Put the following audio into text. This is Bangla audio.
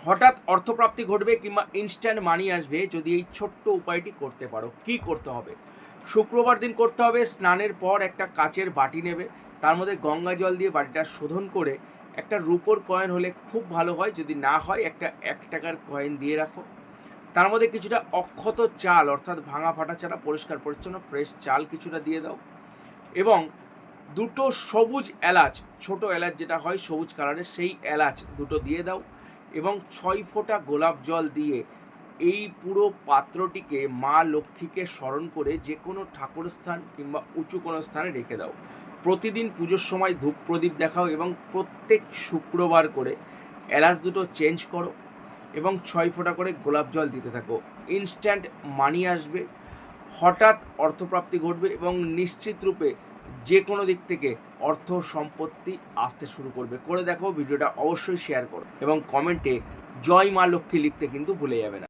হঠাৎ অর্থপ্রাপ্তি ঘটবে কিংবা ইনস্ট্যান্ট মানি আসবে যদি এই ছোট্ট উপায়টি করতে পারো। কি করতে হবে? শুক্রবার দিন করতে হবে, স্নানের পর একটা কাচের বাটি নেবে, তার মধ্যে গঙ্গা জল দিয়ে বাটিটা শোধন করে একটা রুপোর কয়েন হলে খুব ভালো হয়, যদি না হয় একটা 1 টাকার কয়েন দিয়ে রাখো। তার মধ্যে কিছুটা অক্ষত চাল অর্থাৎ ভাঙা ফাটা চালা পরিষ্কার পরিচ্ছন্ন ফ্রেশ চাল কিছুটা দিয়ে দাও, এবং দুটো সবুজ এলাচ, ছোট এলাচ যেটা হয় সবুজ কালারের, সেই এলাচ দুটো দিয়ে দাও, এবং 6 ফোঁটা গোলাপ জল দিয়ে এই পুরো পাত্রটিকে মা লক্ষ্মীকে স্মরণ করে যে কোনো ঠাকুর স্থান কিংবা উঁচু কোনো স্থানে রেখে দাও। প্রতিদিন পুজোর সময় ধূপ প্রদীপ দেখাও এবং প্রত্যেক শুক্রবার করে এলাচ দুটো চেঞ্জ করো এবং 6 ফোঁটা করে গোলাপ জল দিতে থাকো। ইনস্ট্যান্ট মানি আসবে, হঠাৎ অর্থপ্রাপ্তি ঘটবে এবং নিশ্চিত রূপে যে কোনো দিক থেকে অর্থ সম্পত্তি আসতে শুরু করবে। করে দেখো, ভিডিওটা অবশ্যই শেয়ার করো এবং কমেন্টে জয় মা লক্ষ্মী লিখতে কিন্তু ভুলে যাবে না।